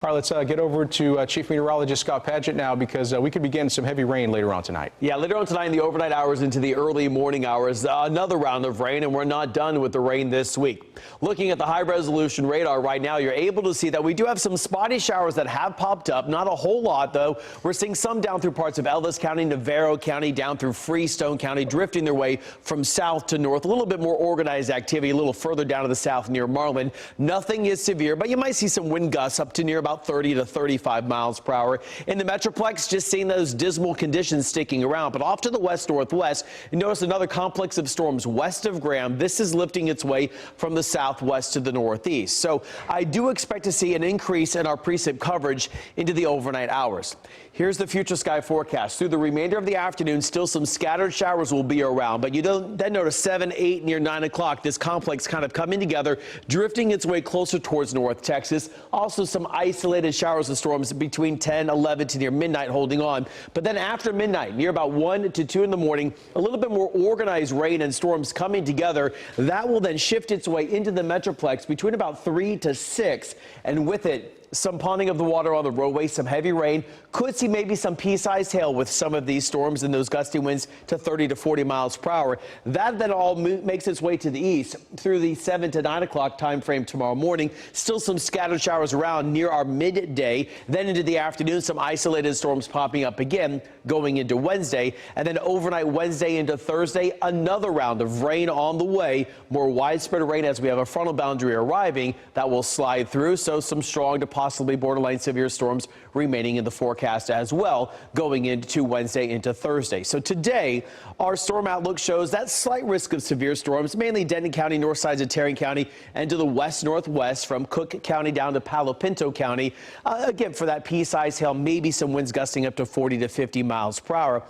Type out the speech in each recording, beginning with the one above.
All right, let's get over to Chief Meteorologist Scott Padgett now, because we could begin some heavy rain later on tonight. Yeah, later on tonight in the overnight hours into the early morning hours, another round of rain, and we're not done with the rain this week. Looking at the high-resolution radar right now, you're able to see that we do have some spotty showers that have popped up. Not a whole lot, though. We're seeing some down through parts of Ellis County, Navarro County, down through Freestone County, drifting their way from south to north. A little bit more organized activity a little further down to the south near Marlin. Nothing is severe, but you might see some wind gusts up to near about 30 to 35 miles per hour. In the Metroplex, just seeing those dismal conditions sticking around. But off to the west-northwest, you notice another complex of storms west of Graham. This is lifting its way from the southwest to the northeast. So I do expect to see an increase in our precip coverage into the overnight hours. Here's the future sky forecast. Through the remainder of the afternoon, still some scattered showers will be around. But you then notice 7, 8, near 9 o'clock, this complex kind of coming together, drifting its way closer towards North Texas. Also some isolated showers and storms between 10, 11 to near midnight holding on. But then after midnight, near about 1 to 2 in the morning, a little bit more organized rain and storms coming together. That will then shift its way into the Metroplex between about 3 to 6. And with it, some ponding of the water on the roadway, some heavy rain. Could see maybe some pea-sized hail with some of these storms and those gusty winds to 30 to 40 miles per hour. That then all makes its way to the east through the 7 to 9 o'clock time frame tomorrow morning. Still some scattered showers around near our midday. Then into the afternoon, some isolated storms popping up again going into Wednesday. And then overnight Wednesday into Thursday, another round of rain on the way. More widespread rain as we have a frontal boundary arriving that will slide through. So some strong to possibly borderline severe storms remaining in the forecast as well going into Wednesday into Thursday. So today, our storm outlook shows that slight risk of severe storms, mainly Denton County, north sides of Tarrant County, and to the west-northwest from Cook County down to Palo Pinto County. Again, for that pea-sized hail, maybe some winds gusting up to 40 to 50 miles per hour.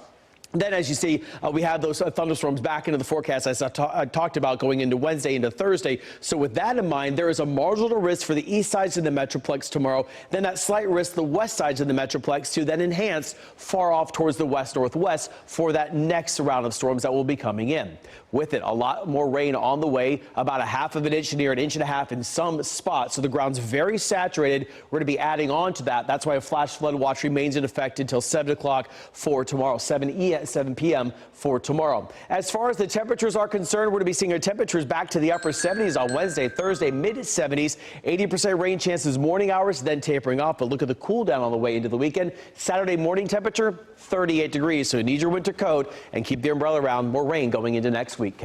Then, as you see, we have those thunderstorms back into the forecast as I talked about going into Wednesday into Thursday. So with that in mind, there is a marginal risk for the east sides of the Metroplex tomorrow. Then that slight risk the west sides of the Metroplex to then enhance far off towards the west-northwest for that next round of storms that will be coming in. With it, a lot more rain on the way, about a half of an inch near an inch and a half in some spots. So the ground's very saturated. We're going to be adding on to that. That's why a flash flood watch remains in effect until 7 o'clock for tomorrow, 7 p.m. for tomorrow. As far as the temperatures are concerned, we're going to be seeing our temperatures back to the upper 70s on Wednesday, Thursday, mid-70s, 80% rain chances morning hours, then tapering off. But look at the cool down on the way into the weekend. Saturday morning temperature, 38 degrees. So you need your winter coat and keep the umbrella around. More rain going into next week.